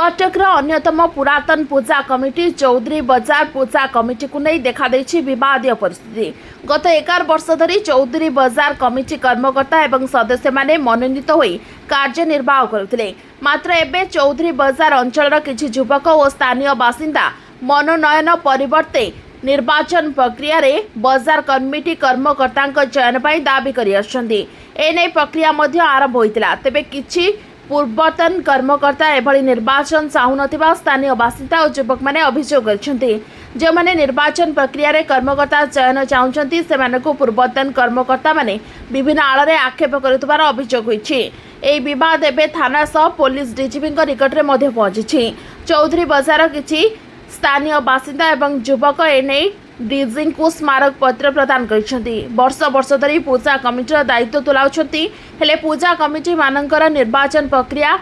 कटकर अन्यतम पुरातन पूजा कमिटी चौधरी बजार पूजा कमिटी को नहीं देखा विवादीय परिस्थिति। गत 11 वर्ष धरी चौधरी बजार कमिटी कर्मकर्ता एवं सदस्य माने मनोनीत होई कार्यनिर्वाह करुथिले। मात्र एबे चौधरी बजार अंचल किछि युवक और स्थानीय बासिंदा मनोनयन परिवर्ते निर्वाचन प्रक्रिया रे बजार कमिटी कर्मकर्ता चयन पर दाबी करि आछन्ती। एने प्रक्रिया मध्य आरंभ होइतिला। तेबे किछि पूर्वतन कर्मकर्ता एभली निर्वाचन चाहूनथिबा स्थानीय बासिंदा और युवक माने अभियोग करछन्ती। जो माने निर्वाचन प्रक्रिया रे कर्मकर्ता चयन चाहूछन्ती सेमानकु पूर्वतन कर्मकर्ता माने विभिन्न आଳରେ आक्षेप करुथिबार अभियोग होइछि। एई विवाद एबे थाना सह पुलिस डीजीपी निकट रे मध्य पहुंची। चौधरी बजार किछि स्थानीय बासिंदा एवं युवक एने डीजी को स्मारक पत्र प्रदान करछन्ती। वर्ष वर्ष धरी पूजा कमिटीर दायित्व तुलाउछन्ती। हेले पूजा कमिटी मानकर निर्वाचन प्रक्रिया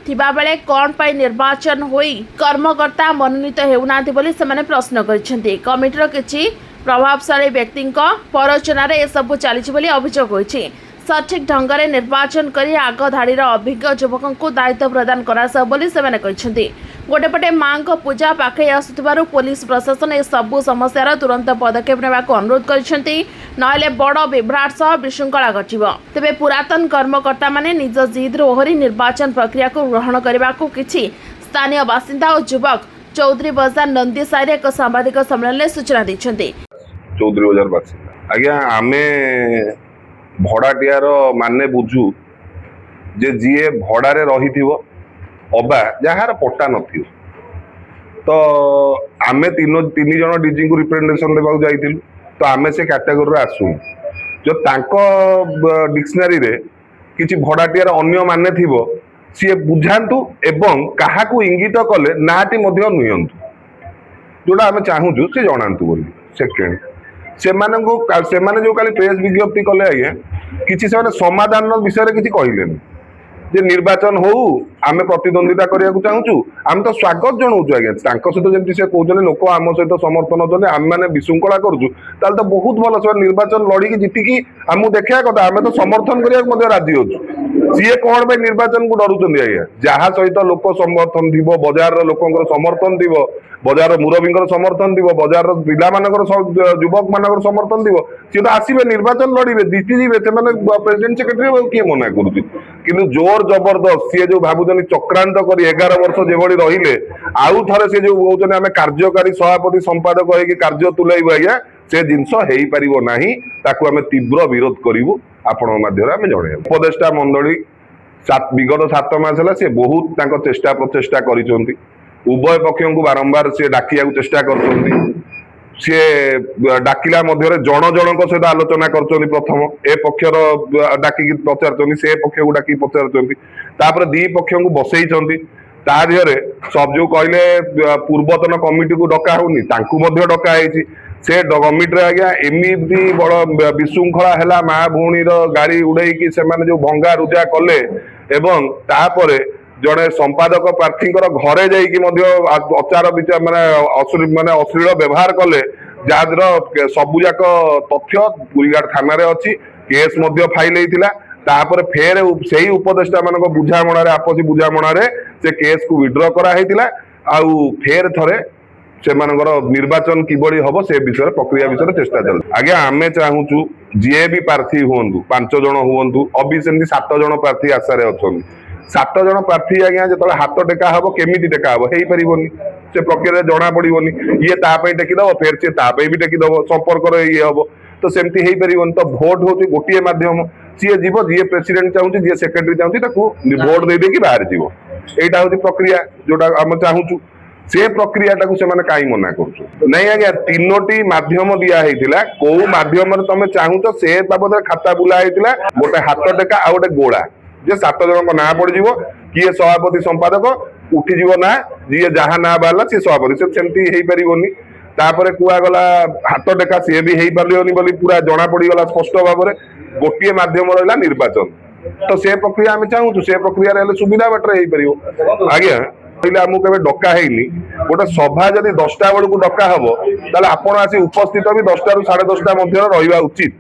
थिबा बेले कोन पाई निर्वाचन होई कर्मकर्ता मनोनीत हेउनाथि बोली सेमाने प्रश्न करछन्ती। कमिटीर किछि प्रभावशाली व्यक्तिଙ୍କ परचनारे ए सब चलीछि बोली अभियोग होइछि। सठिक ढंग से निर्वाचन करी आग धाड़ीर अभिज्ञ युवकों को दायित्व प्रदान करासा बोली सेमाने कहछन्ती। गोटेपटे माँ को पूजा पाखे आसुथिबारु पुलिस प्रशासन ए सबु समस्यार तुरंत पदक्षेप नेबाको अनुरोध करछन्ती। नहेले बड़ विभ्राट सह विशृंखला घटिबो। तेबे पुरातन कर्मकर्ता माने निज जिद ओहरी निर्वाचन प्रक्रिया को ग्रहण करबाको किछि स्थानीय बासिंदा और युवक चौधरी बजार नंदीसाई एक सांबादिक सम्मेलन में सूचना दैछन्ती। चौधरी बजार बासिंदा आज्ञा आमे भड़ाटियार माने बुझू जे जीए भड़ारे रही अबा जार पट्टा न तो आमे तीन जन डीजी को रिप्रेजेंटेशन देवाक जाइथिलु। तो आमे से कैटेगोरी आसु जो तांको डिक्शनरी रे किछि भड़ाटियार अन्य माने थिबो सी बुझातु एवं काहाकू इंगित कले नाटी मध्य नुयंतु जोड़ा आमे चाहूछु से जणांतु बोली। सेकेंड सेमाने जो काली प्रेस विज्ञप्ति कले आज्ञा किछि से समाधान विषय किछि कहलेनी जे निर्वाचन हो आमे प्रतिद्वंदिता करिया को चाहूछु। आम तो स्वागत जनाऊँ आज्ञा तांको सहित जेमति से कहउछले लोक आम सहित समर्थन होछले आम माने विशृंखला करूछु ताल तो बहुत भल से निर्वाचन लड़ी की जीतिकी आमु देखिया कथा आमे तो समर्थन करिया को मध्य राजी होछु। सीए कोन बे निर्वाचन को डरुचंदी आज्ञा जहा सहित लोक समर्थन दिबो बजार लोकंकर समर्थन दिबो बजार मुरबींकर समर्थन दिबो बजार पिला मानकर युवक मानकर समर्थन दिबो सी तो आसीबे निर्वाचन लड़ीबे जीति जीवे से माने प्रेसिडेंट सेक्रेटरी किए मना करूची। किंतु जोर जबरदस्त सी जो भाबुचनी चक्रांत करी 11 वर्ष जेभली रहिले आउ थरे से जो कहउचनी आमे कार्यकारी सभापति संपादक होई कि कार्य तुलाइबो आज्ञा से जिंस हेई परिबो नाही ताकू आमे तीव्र विरोध करिवु। आपण माध्यम आमे जणाइबु उपदेष्टा मंडली विगत 7 मास है सी बहुत तांको चेष्टा प्रचेष्टा करिसोंती। उभय पक्षों को बारंबार सी डाकिया चेष्टा करछोंती। सी डाकिला मध्य जन जनक सहित आलोचना करछोंती। प्रथम ए पक्षर डाकी पचारछोंती से पक्ष को डाकी पचारछोंती तापर दी पक्षों को बसैछोंती। ता दिहरे सब जो कहले पूर्वतन कमिटी को डका होनी तांकु मध्य डका हैछि। से कमिटी आज्ञा एमती बड़ विशृंखला है माँ भौणी गाड़ी उड़े से जो भंगा रुजा कले एवं तापरे जड़े संपादक प्रार्थी घरे जाचार विचार माने अश्लील व्यवहार कले जार सबुजाक तथ्य पुरीघाट थाना अच्छी केस फाइल होता तापर फेर से ही उपदेष्टा मान बुझामणार आपसी बुझामणार से केस को विड्र कराइला आउ फेर थरे से निर्वाचन किभली हम से विषय प्रक्रिया विषय चेष्टा चल आज्ञा आमे चाहूचु जी भी प्रार्थी हूँ 5 जन हूँ अभी से 7 जन प्रार्थी आशार अच्छा 7 जन प्रार्थी आज्ञा जो हाथ टेका हम केमी टेका हम हो पारनि से प्रक्रिया जना पड़ोनी ये ताप टेकीदब फेर से ताप भी टेकीदब संपर्क ये हम तो सेमती हो पारनि। तो भोट हूँ गोटे मध्यम सी जीव जी प्रेसिडेंट चाहूँ जी सेक्रेटरी चाहूँ भोट दे देकी बाहर जीव यहाँ हूँ प्रक्रिया जोटा आम चाहूँ से प्रक्रिया कहीं मना कर नहीं आज्ञा 3टी माध्यम दिया कौ माध्यम तुम चाहूच से बाबद खाता बुला होता गोटे हाथ टेका आ गोटे गोला जे 7 जन ना पड़ जाव किए सभापति संपादक उठीज ना जी जहाँ ना बाहर सी सभापति सेमती हो पारनि। तापर कुआगला हाथ टेका सी भी हो पारनि बोली पूरा जना पड़गला स्पष्ट भाव में गोटे मध्यम रहा निर्वाचन। तो से प्रक्रिया आम चाहूँ से प्रक्रिया सुविधा बाटर हो आज्ञा पहले आमको केवे डका हैनी गोटे सभा जदि 10टा बेलू डका हम ताले आपण आसी उपस्थित भी 10टा रू 10:30 मध्य रहा उचित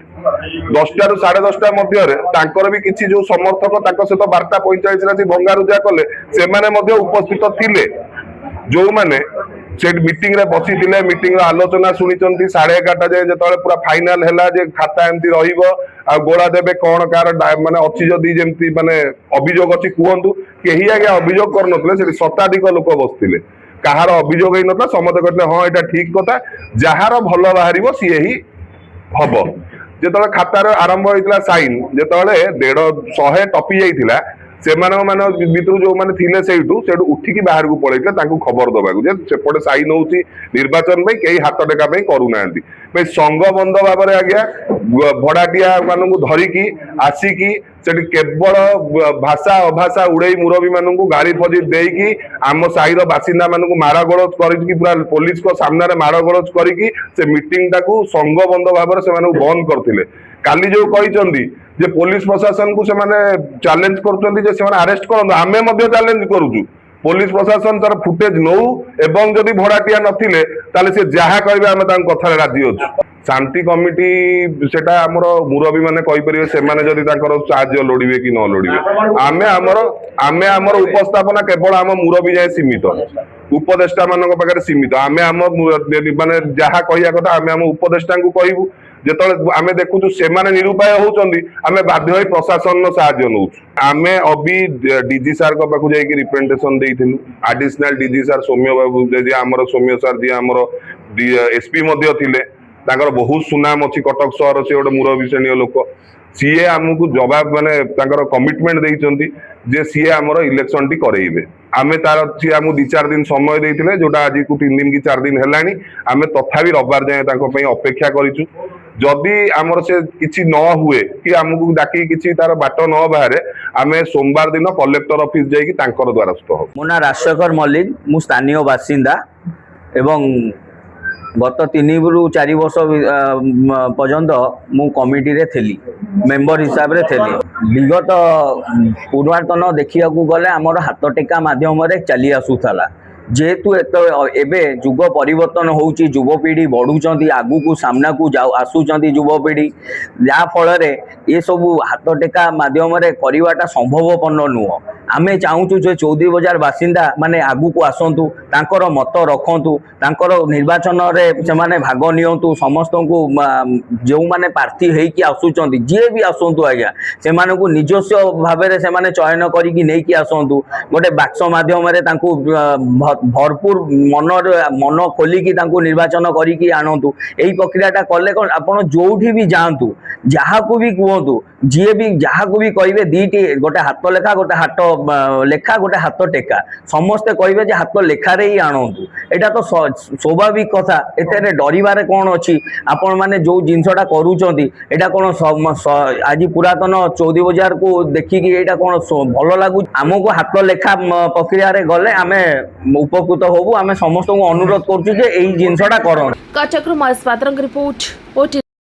10टा ରୁ 10:30 ମଧ୍ୟରେ ତାଙ୍କର ବି କିଛି ଯୋଉ ସମର୍ଥକ ତାଙ୍କ ସହିତ 12:45 ରାତି ଭଙ୍ଗାରୁଜା କଲେ ସେମାନେ ମଧ୍ୟ ଉପସ୍ଥିତ ଥିଲେ। ଯୋଉମାନେ से मीटिंग रे बसिथिले मीटिंग रो आलोचना सुनिचंती 11:30 जाए जेतले पूरा फाइनल हैला जे खाता एमती रहिबो आ गोळा देबे कोन कार माने अछि जदी जेमती माने अभियोग अछि कुहंतु केही आगे अभियोग कर नथले से शताधिक लोक बसथिले कहार अभियोग हे नथला समते कहले हां एटा ठीक कथा जहार भलो बाहरिबो सिए ही हबो। जेतले खाता रे आरंभ होइतला साइन जेतले 150 टपी जाइतिला सेमानक मान भितर जो माने थिले सेठू उठिकी बाहर को पळैतले तांको खबर दबाकू जे सेपटे साइन होउची निर्वाचन में कई हाथ टेका पे करू नांती पे संघ बंद भाबरे आज्ञा भड़ाटिया मानकू धरिकी आसिकी सेठी केवल भाषा अभाषा उड़े मुरबी मानकू गाड़ी फजी देकी आम साईर बासिंदा मानकू मारा गळज करिकी पूरा पुलिस को सामने रे मारा गळज करिकी से मीटिंग टाकू संघ बंद भाबरे से मानकू बंद करथिले। काली जो कहिचंदी जे पुलिस प्रशासन को से माने चैलेंज करचंदी जे से माने अरेस्ट करन आमे मध्ये चैलेंज करूछु पुलिस प्रशासन तार फुटेज नौ एवं जदि भड़ाटिया नथिले ताले से जहा कहबे आमे तांको कथा राजी होछु। शांति कमिटी सेटा हमर मुरबी माने कहि परिबे से माने जदि तांकर साहाय्य लोडिबे कि न लोडिबे आमे हमर उपस्थापना केवल हम मुरबी जाय सीमित उपदेष्टा मानक पाखरे सीमित आमे हम माने जहा कहिया कथा आमे हम उपदेष्टा को कहबू जेतले आमे देखुछु सेमाने निरुपाय होउचंदी आमे बाध्य होई प्रशासन नो सहाय्य नउछु। आमे अभी डीजी सर को पाखु जाई कि रिप्रेजेंटेशन देइथिलु एडिशनल डीजी सर सौम्य बाबू जे हमर सौम्य सर जे हमर एसपी मध्ये थिले ताकर बहुत सुनाम अछि कटक शहर से ओडे मुरबी श्रेणी लोक सीए हमकु जवाब माने ताकर कमिटमेंट देइचंदी जे सीए हमर इलेक्शन टी करेइबे आमे तार सी हमु 2-4 दिन समय देइथिले जोटा आज को 3 दिन की 4 दिन हेलानी आमे तथापि रविवार जाय ताको पई अपेक्षा करिछु जदि आमर से किछि न हुए कि हमकु डाकी किछि तार बाट न बाहरे आमे सोमवार दिन कलेक्टर ऑफिस जाई कि तांकर द्वारस्थ हो। मो ना राजशेखर मल्लिक मु स्थानीय बासिंदा एवं गत 3 रु 4 वर्ष पर्यंत मु कमिटी रे थेली मेंबर हिसाब रे थेली विगत पुरातन देखिया को गले हमर हाथ टेका माध्यम रे चली आसुथला जेहेतु एबे जुग परिवर्तन होउची युवपीढ़ी बढ़ुचंती आगु को सामना को जाउ आसुचंती युवपीढ़ी जा फल रे ये सब हाथ टेका माध्यम रे करिवाटा संभवपन्न नुह आमे चाहूचु जे चौधरी बाजार बासिंदा माने आगु को आसंतु तांकर मत रखंतु तांकर निर्वाचन रे से माने भाग नियंतु समस्त को जो माने प्रार्थी हेई कि आसुचंती जे भी आसंतु आज्ञा से माने को निजस्व भाबे रे से माने चयन करी कि नै कि आसंतु गोटे बाक्स माध्यम रे तांको भरपूर मन खोलिकी तांको निर्वाचन करिकी आणंतु एही प्रक्रियाटा कले कोन आपण जोठी भी जांतु जहा को भी कहंतु जे भी जहा को भी कहिबे दीटी गोटे हाथ लेखा गोटे हाथ लेखा गोटे हाथ टेका समस्ते कहिबे जे हाथ लेखा रे ही आणंतु एटा तो स्वाभाविक कथा एतेरे डरिबारे कोन अछि आपण माने जो जिंसटा करूचंती एटा कोन आज पुरातन चौधरी बाजार को देखि कि एटा कोन भलो लागु हमको हाथ लेखा प्रक्रिया रे गले आमे उपकृत होबु आमे समस्त को अनुरोध करछु जे एही जिंसटा करन। कचक्र महेश पात्रक रिपोर्ट ओटी।